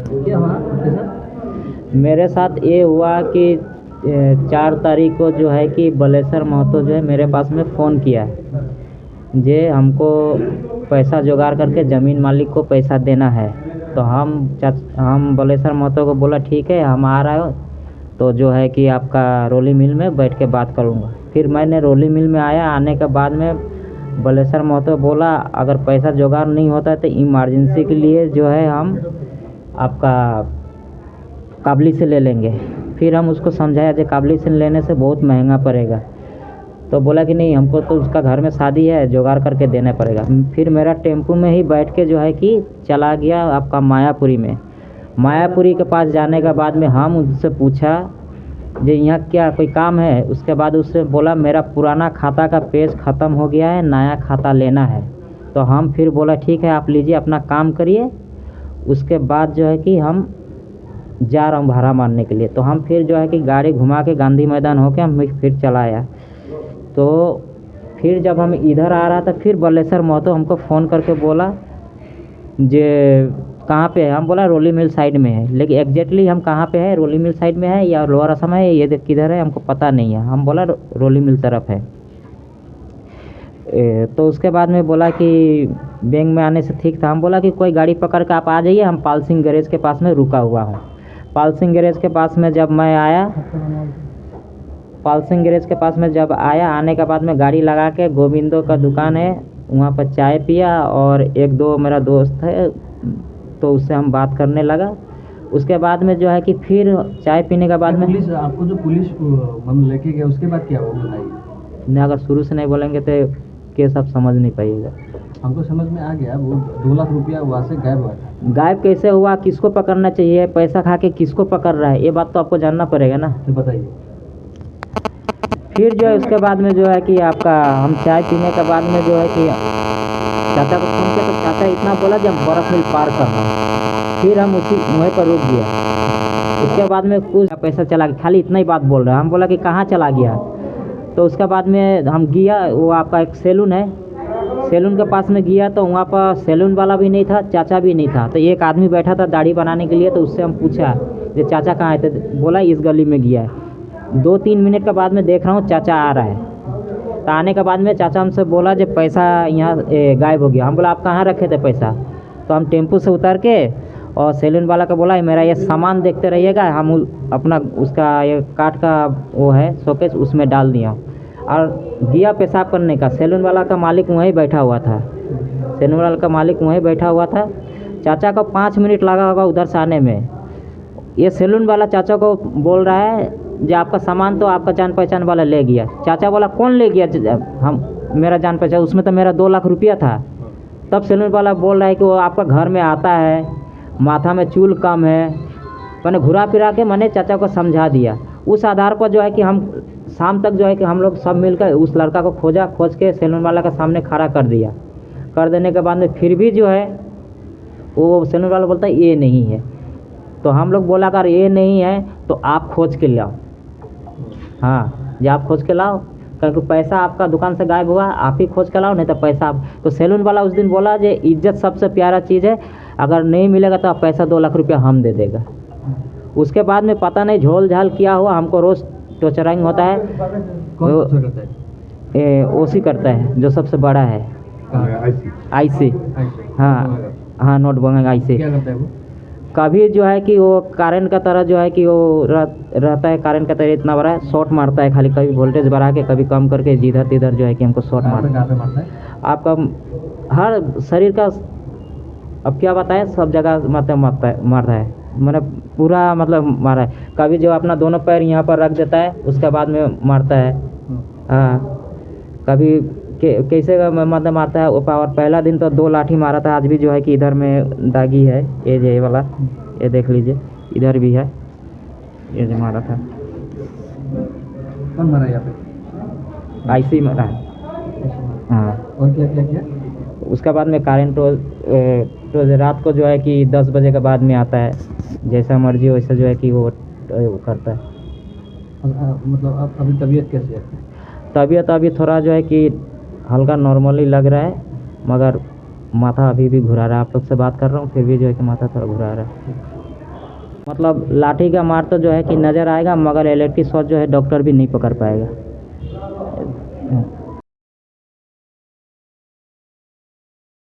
क्या हुआ आपके साथ? मेरे साथ ये हुआ कि 4 तारीख को जो है कि बलेसर महतो जो है मेरे पास में फ़ोन किया जे हमको पैसा जुगाड़ करके ज़मीन मालिक को पैसा देना है। तो हम बलेसर महतो को बोला ठीक है हम आ रहे हो, तो जो है कि आपका रोली मिल में बैठ के बात करूँगा। फिर मैंने रोली मिल में आया, आने के बाद में बलेसर महतो बोला अगर पैसा जुगाड़ नहीं होता है तो इमरजेंसी के लिए जो है हम आपका काबली से ले लेंगे। फिर हम उसको समझाया कि काबली से लेने से बहुत महंगा पड़ेगा, तो बोला कि नहीं हमको तो उसका घर में शादी है, जुगाड़ करके देना पड़ेगा। फिर मेरा टेम्पू में ही बैठ के जो है कि चला गया आपका मायापुरी में। मायापुरी के पास जाने के बाद में हम उससे पूछा जो यहाँ क्या कोई काम है। उसके बाद उससे बोला मेरा पुराना खाता का पेज ख़त्म हो गया है, नया खाता लेना है। तो हम फिर बोला ठीक है आप लीजिए अपना काम करिए, उसके बाद जो है कि हम जा रहा हूँ भाड़ा मारने के लिए। तो हम फिर जो है कि गाड़ी घुमा के गांधी मैदान होके हम फिर चला आया। तो फिर जब हम इधर आ रहा था फिर बलेसर महतो हमको फ़ोन करके बोला जे कहाँ पे है। हम बोला रोली मिल साइड में है, लेकिन एग्जैक्टली हम कहाँ पे है, रोली मिल साइड में है या लोअर असम है, ये देख किधर है हमको पता नहीं है। हम बोला रोली मिल तरफ है। तो उसके बाद में बोला कि बैंक में आने से ठीक था। हम बोला कि कोई गाड़ी पकड़ के आप आ जाइए, हम पाल सिंह गैरेज के पास में रुका हुआ हूँ। पाल सिंह गैरेज के पास में जब मैं आया, पाल सिंह गैरेज के पास में जब आया, आने के बाद में गाड़ी लगा के गोविंदो का दुकान है वहाँ पर चाय पिया और एक दो मेरा दोस्त है तो उससे हम बात करने लगा। उसके बाद में जो है कि फिर चाय पीने के बाद में पुलिस आपको जो पुलिस मतलब लेके गया उसके बाद क्या हुआ बताइए? नहीं, अगर शुरू से नहीं बोलेंगे तो केस आप समझ नहीं पाइएगा। हमको समझ में आ गया, वो 2 लाख रुपया वहाँ से गायब हुआ था। गायब कैसे हुआ, किसको पकड़ना चाहिए, पैसा खा के किसको पकड़ रहा है, ये बात तो आपको जानना पड़ेगा ना। तो बताइए। फिर जो है उसके बाद में जो है कि आपका हम चाय पीने के बाद में जो है कि चाचा को फ़ोन किया, तो चाचा इतना बोला कि हम बर्फ़ मिल पार कर रहे हैं। फिर हम उसी वहीं पर रुक गया। उसके बाद में कुछ पैसा चला गया, खाली इतना ही बात बोल रहा है। हम बोला कि कहाँ चला गया, तो उसके बाद में हम गया, वो आपका एक सैलून है, सैलून के पास में गया तो वहाँ पर सैलून वाला भी नहीं था, चाचा भी नहीं था। तो एक आदमी बैठा था दाढ़ी बनाने के लिए, तो उससे हम पूछा कि चाचा कहाँ है, तो बोला इस गली में गया है। 2-3 मिनट के बाद में देख रहा हूँ चाचा आ रहा है। तो आने के बाद में चाचा हमसे बोला जो पैसा यहाँ गायब हो गया। हम बोला आप कहाँ रखे थे पैसा, तो हम टेम्पू से उतर के और सैलून वाला का बोला मेरा ये सामान देखते रहिएगा, हम अपना उसका ये काठ का वो है शोकेस उसमें डाल दिया और दिया पेशाब करने का। सैलून वाला का मालिक वहीं बैठा हुआ था, सैलून वाला का मालिक वहीं बैठा हुआ था। चाचा को 5 मिनट लगा होगा उधर से आने में। ये सैलून वाला चाचा को बोल रहा है जो आपका सामान तो आपका जान पहचान वाला ले गया। चाचा बोला कौन ले गया, हम मेरा जान पहचान, उसमें तो मेरा 2 लाख रुपया था। तब सैलून वाला बोल रहा है कि वो आपका घर में आता है, माथा में चूल कम है। मैंने घुरा फिरा के मैंने चाचा को समझा दिया। उस आधार पर जो है कि हम शाम तक जो है कि हम लोग सब मिलकर उस लड़का को खोज के सैलून वाला के सामने खड़ा कर दिया। कर देने के बाद में फिर भी जो है वो सैलून वाला बोलता है ये नहीं है। तो हम लोग बोला अगर ये नहीं है तो आप खोज के लाओ। हाँ जो आप खोज के लाओ, क्योंकि पैसा आपका दुकान से गायब हुआ, आप ही खोज के लाओ, नहीं तो पैसा आप। तो सैलून वाला उस दिन बोला जो इज्जत सबसे प्यारा चीज़ है, अगर नहीं मिलेगा तो आप पैसा 2 लाख रुपया हम दे देगा। उसके बाद में पता नहीं झोल झाल किया हुआ, हमको रोज़ टॉर्चरिंग होता है। कौन करता है? ओसी करता है जो सबसे बड़ा है, आईसी। हाँ नोट बंगा आईसी। क्या करता है वो? कभी जो है कि वो कारण का तरह जो है कि वो रहता है, कारण का तरह इतना बड़ा है, शॉट मारता है खाली, कभी वोल्टेज बढ़ा के कभी कम करके, जिधर तिधर जो है कि हमको शॉट मारता है। आपका हर शरीर का, अब क्या बताएं, सब जगह मारता है, मैंने पूरा मतलब मारा है। कभी जो अपना दोनों पैर यहाँ पर रख देता है उसके बाद में मारता है। हाँ कभी कैसे मतलब मारता है वो पावर। पहला दिन तो 2 लाठी मारा था, आज भी जो है कि इधर में दागी है, ये वाला, ये देख लीजिए इधर भी है, ये जो मारा था। कौन मारा यहाँ पे? आईसी मारा है। हाँ और क्या क्या किया? उसके बाद में करेंट रोज रात को जो है कि 10 बजे के बाद में आता है, जैसा मर्जी वैसा जो है कि वो करता है। मतलब अब अभी तबीयत कैसी है? तबीयत अभी थोड़ा जो है कि हल्का नॉर्मली लग रहा है, मगर माथा अभी भी घुरा रहा है। आप लोग से बात कर रहा हूँ फिर भी जो है कि माथा थोड़ा घुरा रहा है। मतलब लाठी का मार तो जो है कि नज़र आएगा, मगर इलेक्ट्रिक शॉक जो है डॉक्टर भी नहीं पकड़ पाएगा।